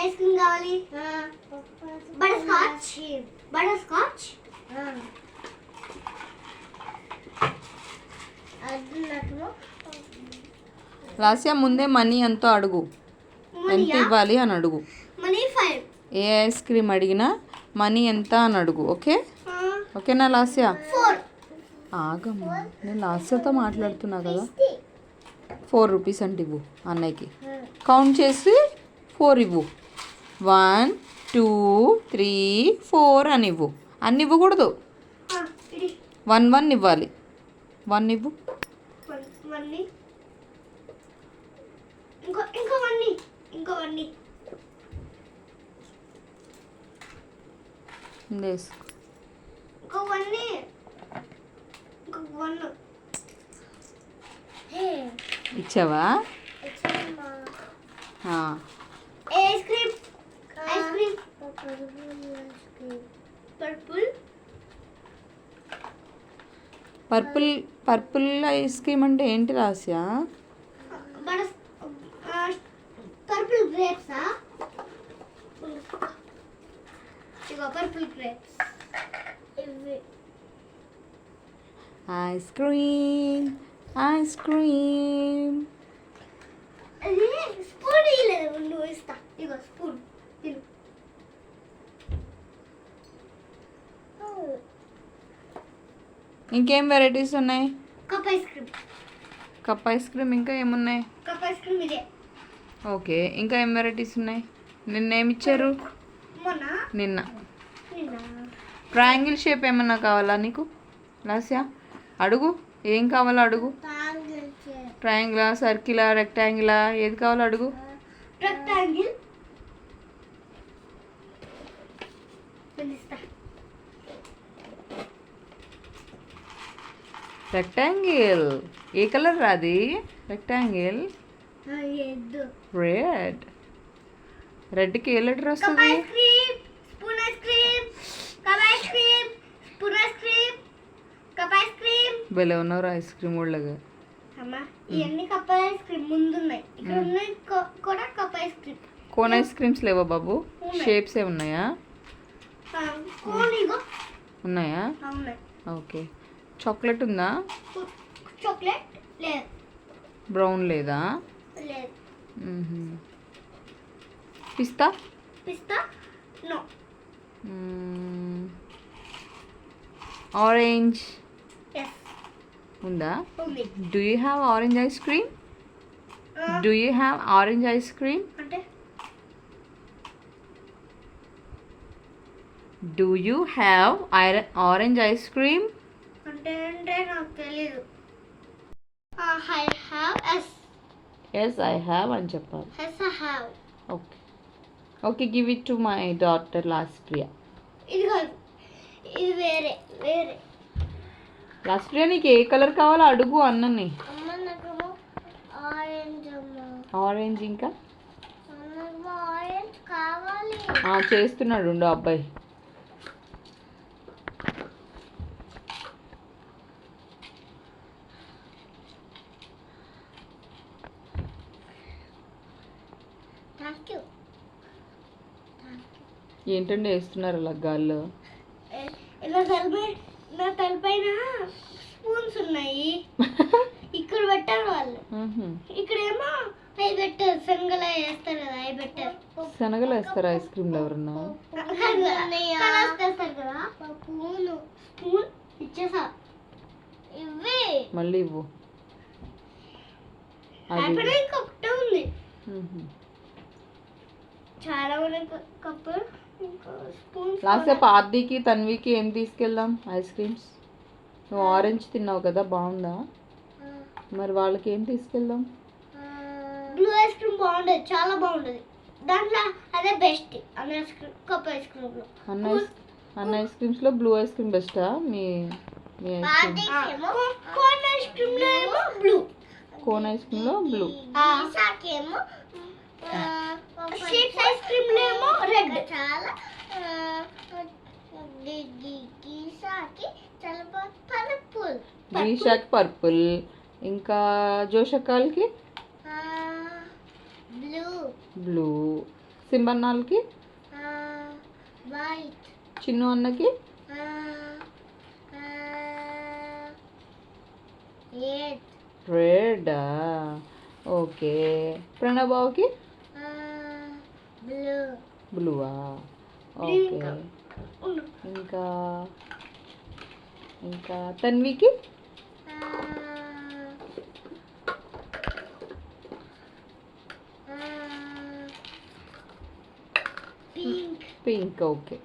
Ice cream కావాలి. Butter scotch. Butter scotch. Lasya ముందే money ఎంతో అడుగు, ఎంత ఇవ్వాలి అని అడుగు. మనీ 5. ఏ ఐస్ క్రీమ్ అడిగినా మనీ ఎంత అని అడుగు. ఓకే ఓకేనా లాస్యా? 4. ఆగమ్మా, నేను లాస్యతో మాట్లాడుతున్నా కదా. 4 రూపీస్ అంటే ఇవ్వు అన్నయ్యకి. కౌంట్ చేసి 4 ఇవ్వు. 1 2 3 4 అని ఇవ్వు. అన్ని ఇవ్వకూడదు, 1 1 ఇవ్వాలి. 1 ఇవ్వు. ఇంకో వన్ ఇచ్చావా? Ice cream. Ice cream. Purple. Purple purple ice cream అంటే ఏంటి రాస్యా? Purple grapes. ఇగో purple grapes. Ice cream ice cream. అది స్పూన్ ఇలేదు, నువ్వు ఇస్తా. ఇగో స్పూన్ తిను. ఇంకేం వెరైటీస్ ఉన్నాయి? Cup ice cream. Cup ice cream, ఇంకా ఏమున్నాయి? కప్ ఐస్ క్రీమ్ ఇదే. ఓకే, ఇంకా ఏం వెరైటీస్ ఉన్నాయి? నిన్న ఏమి ఇచ్చారు? నిన్న ట్రయాంగిల్ షేప్ ఏమన్నా కావాలా నీకు లాస్యా? అడుగు, ఏం కావాలో అడుగు. ట్రయాంగిలా, సర్కిలా, రెక్టాంగిలా, ఏది కావాలో అడుగు. రెక్టాంగిల్. రెక్టాంగిల్ ఏ కలర్ రాది? Rectangle red. రెడ్కి ఏ లెటర్ వస్తుంది? Spoon ice cream. Cup ice cream. Spoon ice cream. Cup ice cream. భలే ఉన్నారు ఐస్ క్రీమ్ వాళ్ళగా. అమ్మా, ఇవన్నీ కప్ ఐస్ క్రీమ్ ముందున్నాయి. ఇక్కడ ఉన్నాయి కూడా cup ice cream. Cone ice creams లేవా బాబు? షేప్స్ ఏ ఉన్నాయా? ఉన్నాయా? ఓకే. చాక్లెట్ ఉందా? చాక్లెట్ లేదు. బ్రౌన్ లేదా? లేదు. పిస్తా? పిస్తా నో. ఆరెంజ్ yes ఉందా? ఉంది. Do you have orange ice cream? Do you have orange ice cream? అంటే Do you have orange ice cream? అంటే నాకు తెలీదు. I have yes. Yes, I have అని చెప్పాలి. Yes, I have. Okay. Okay, give it to my daughter Laspriya. ఇది కాదు, ఇది వేరే వేరే. Laspriya, నీకు ఏ కలర్ కావాలో అడుగు అన్నని. అమ్మ నాకు ఆరెంజ్. అమ్మ ఆరెంజ్, ఇంకా నాకు ఆరెంజ్ కావాలి. చేస్తున్నాడు ఉండు అబ్బాయి. ఏంటండి వేస్తున్నారు అలా గాల్లో? నా తలపైన స్పూన్స్ ఉన్నాయి. ఇక్కడ పెట్టారు వాళ్ళు. ఇక్కడేమో అవి పెట్టారు, శనగలు వేస్తారు కదా, అవి పెట్టారు. శనగలు వేస్తారు ఐస్ క్రీమ్లో ఎవరన్నా? వేస్తారు కదా. స్పూన్ ఇచ్చేసా. ఇవి మళ్ళీ ఇవ్వు. ఇంకొకటే ఉంది. చాలా ఉన్నాయి కప్పులు. లాస్ట్ పార్టీకి తన్వికి ఏం తీసుకెళ్దాం? Ice creams. నువ్వు ఆరెంజ్ తిన్నావు కదా, బాగుందా? మరి వాళ్ళకి ఏం తీసుకెళ్దాం? బ్లూ ఐస్ క్రీమ్ బాగుండేది, చాలా బాగుండేది. దాంట్లో అదే బెస్ట్ అన్న ice cream. Cup ice cream లో అన్న ఐస్ క్రీమ్స్ లో బ్లూ ఐస్ క్రీమ్ బెస్టా? మీ కోన్ ఐస్ క్రీమ్ లో ఏమో బ్లూ. కోన్ ఐస్ క్రీమ్ లో బ్లూ. షేక్స్ ఐస్ క్రీమ్ లో ఏమో రెడ్. చాలా పర్పుల్. గీషాకి పర్పుల్. ఇంకా జోషకాలకి బ్లూ. బ్లూ. సింబన్నాల్కి? వైట్. చిన్ను అన్నకి? రెడ్. ఓకే. ప్రణబావుకి? బ్లూ. బ్లూవా? ఓకే. ఇంకా ఇంకా తన్వికి? పింక్. పింక్. ఓకే.